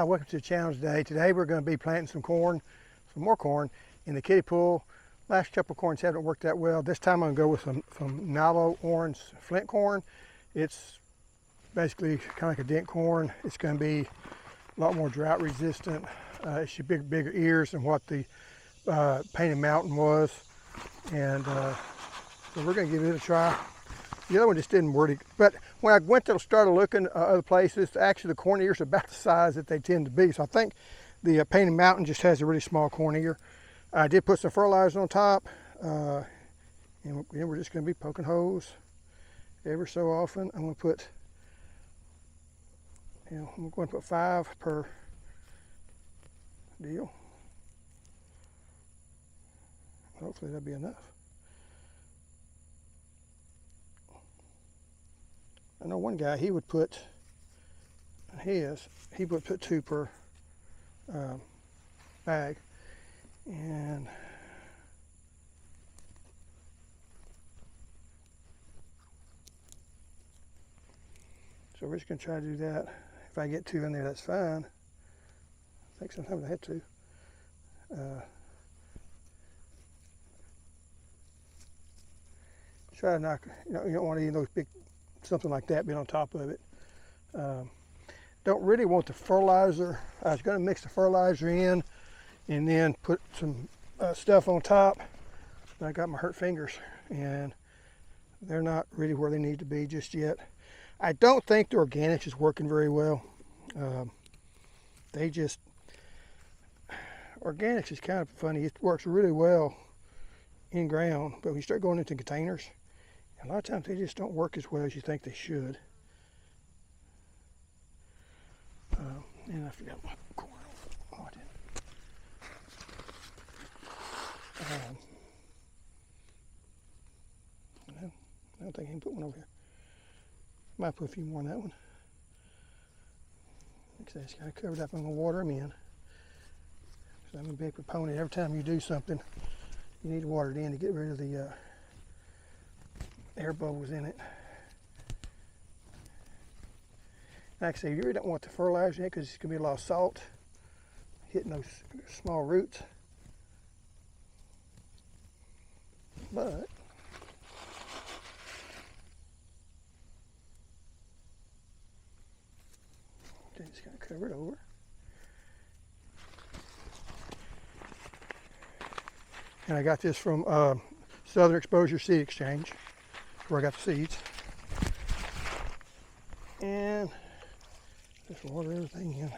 Welcome to the channel today. Today we're going to be planting some more corn in the kiddie pool. Last couple of corns haven't worked that well. This time I'm going to go with some Nalo orange flint corn. It's basically kind of like a dent corn. It's going to be a lot more drought resistant. It should be bigger ears than what the Painted Mountain was. And so we're going to give it a try. The other one just didn't work. But when I went to start looking other places, actually the corn ears are about the size that they tend to be. So I think the Painted Mountain just has a really small corn ear. I did put some fertilizer on top. And we're just going to be poking holes every so often. I'm going to put, I'm going to put 5 per deal. Hopefully that'll be enough. I know one guy, he would put 2 per bag. And so we're just going to try to do that. If I get 2 in there, that's fine. I think sometimes I had to. Try to knock, you don't want any of those big, something like that being on top of it. Don't really want the fertilizer. I was going to mix the fertilizer in and then put some stuff on top. But I got my hurt fingers and they're not really where they need to be just yet. I don't think the organics is working very well. Organics is kind of funny. It works really well in ground, but when you start going into containers, a lot of times they just don't work as well as you think they should. And I forgot my corn. Oh, I didn't. I don't think I can put one over here. Might put a few more on that one. Like I said, it's kind of covered up. I'm going to water them in. So I'm a big proponent. Every time you do something, you need to water it in to get rid of the air bubbles in it. Like I say, you really don't want the fertilizer in it because it's going to be a lot of salt hitting those small roots. But just going to cover it over. And I got this from Southern Exposure Seed Exchange, where I got the seeds. And just water everything in.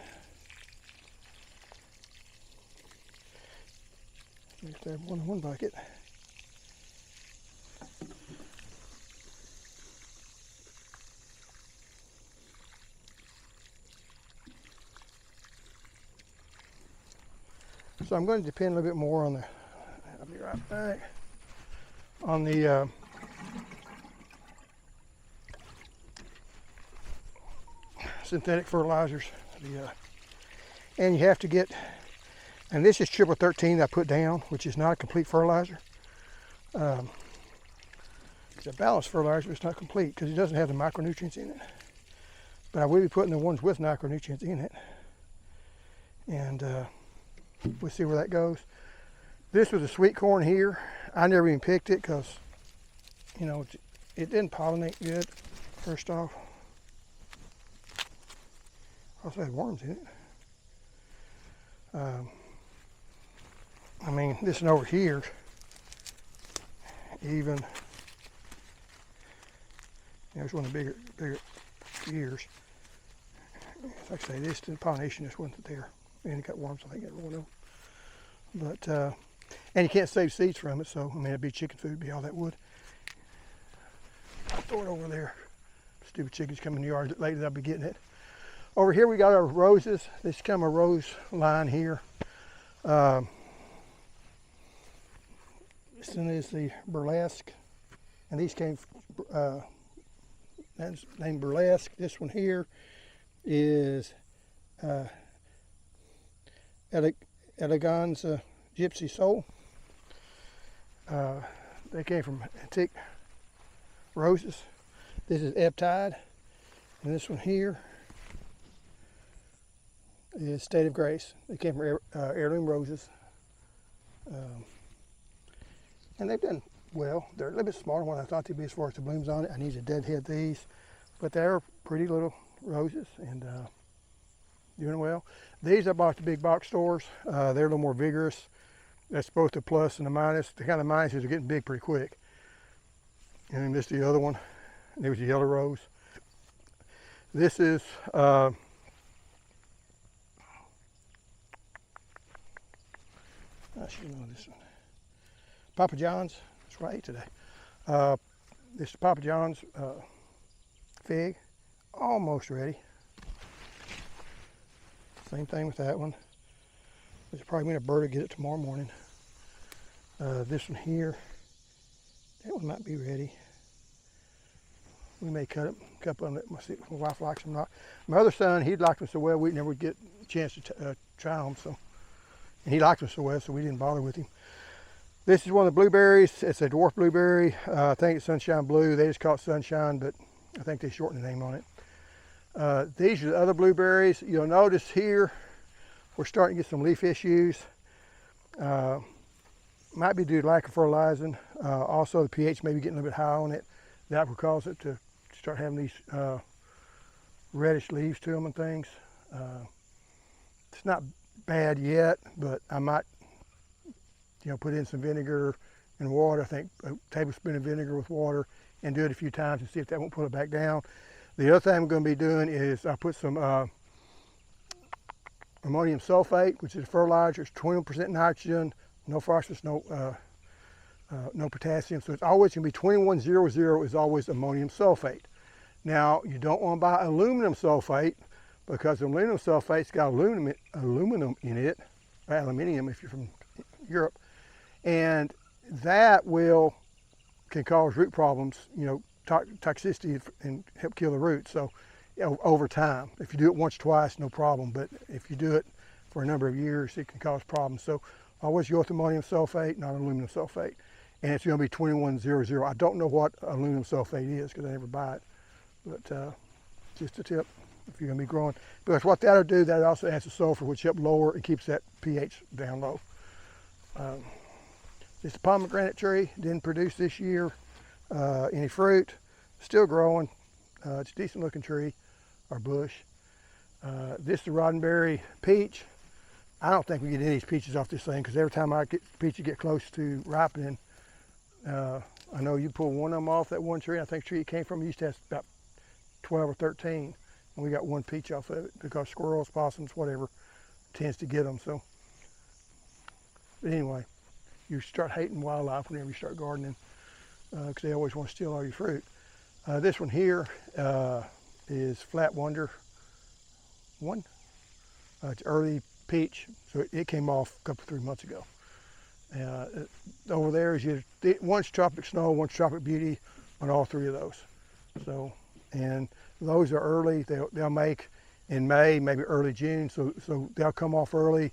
Just have one in one bucket. So I'm going to depend a little bit more on I'll be right back, on the synthetic fertilizers. And you have to get, and this is triple 13 that I put down, which is not a complete fertilizer. It's a balanced fertilizer, but it's not complete because it doesn't have the micronutrients in it. But I will be putting the ones with micronutrients in it. And we'll see where that goes. This was a sweet corn here. I never even picked it because, it didn't pollinate good, first off. Also had worms in it. I mean, this one over here, even, there's one of the bigger ears. Like I say, this pollination just wasn't there. And it got worms, I think it rolled over. But, and you can't save seeds from it, so, I mean, it'd be chicken food, it'd be all that would. I'll throw it over there. Stupid chickens come in the yard later, I'll be getting it. Over here we got our roses. This is kind of a rose line here. This one is the burlesque, and these came, that's named burlesque. This one here is Eleganza Gypsy Soul. They came from antique roses. This is Ebb Tide, and this one here is State of Grace. They came from Heirloom Roses. And they've done well. They're a little bit smaller than what I thought they'd be as far as the blooms on it. I need to deadhead these, but they're pretty little roses and doing well. These I bought at the big box stores. They're a little more vigorous. That's both the plus and the minus. The kind of minuses are getting big pretty quick. And then this is the other one. There was a yellow rose. This is I should know this one. Papa John's. That's what I ate today. This is Papa John's fig. Almost ready. Same thing with that one. There's probably been a bird to get it tomorrow morning. This one here, that one might be ready. We may cut a couple of them. My wife likes them not. My other son, he liked them so well we never would get a chance to try them. So, and he liked them so well, so we didn't bother with him. This is one of the blueberries. It's a dwarf blueberry. I think it's Sunshine Blue. They just call it Sunshine, but I think they shortened the name on it. These are the other blueberries. You'll notice here we're starting to get some leaf issues. Might be due to lack of fertilizing. Also, the pH may be getting a little bit high on it. That will cause it to start having these reddish leaves to them and things. It's not bad yet, but I might, put in some vinegar and water. I think a tablespoon of vinegar with water, and do it a few times and see if that won't pull it back down. The other thing I'm going to be doing is I put some ammonium sulfate, which is a fertilizer. It's 20% nitrogen, no phosphorus, no potassium. So it's always going to be 2100 is always ammonium sulfate. Now you don't want to buy aluminum sulfate because aluminum sulfate's got aluminum in it, or aluminium if you're from Europe, and that can cause root problems, toxicity and help kill the roots. So over time, if you do it once, twice, no problem. But if you do it for a number of years, it can cause problems. So always go with ammonium sulfate, not aluminum sulfate. And it's going to be 2100. I don't know what aluminum sulfate is because I never buy it. But just a tip if you're going to be growing. Because what that'll do, that also adds the sulfur, which helps lower and keeps that pH down low. This pomegranate tree didn't produce this year any fruit. Still growing. It's a decent looking tree or bush. This is the Roddenberry peach. I don't think we get any of these peaches off this thing because every time I get peaches get close to ripening, I know you pull one of them off that one tree. I think the tree it came from used to have about 12 or 13, and we got one peach off of it because squirrels, possums, whatever, tends to get them. So, but anyway, you start hating wildlife whenever you start gardening because they always want to steal all your fruit. This one here is Flat Wonder 1. It's early peach, so it came off a couple, 3 months ago. Over there is one's Tropic Snow, one's Tropic Beauty on all three of those. So, and those are early. They'll make in May, maybe early June. So they'll come off early.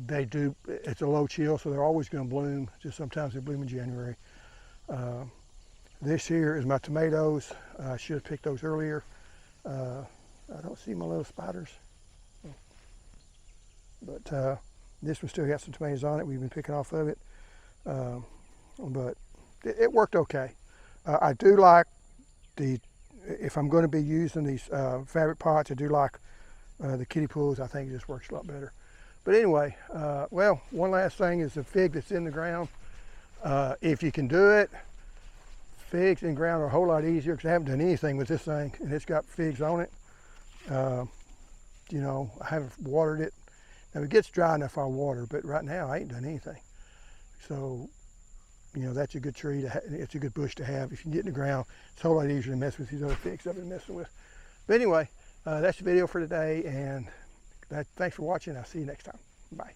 They do. It's a low chill, so they're always going to bloom. Just sometimes they bloom in January. This here is my tomatoes. I should have picked those earlier. I don't see my little spiders, but this one still got some tomatoes on it. We've been picking off of it, but it worked okay. I do like if I'm going to be using these fabric pots, I do like the kiddie pools. I think it just works a lot better. But anyway, well, one last thing is the fig that's in the ground. If you can do it, figs in ground are a whole lot easier because I haven't done anything with this thing and it's got figs on it. I haven't watered it. Now it gets dry enough I'll water, but right now I ain't done anything. So, that's a good tree it's a good bush to have. If you can get in the ground, it's a whole lot easier to mess with these other figs I've been messing with. But anyway, that's the video for today, and thanks for watching. I'll see you next time. Bye.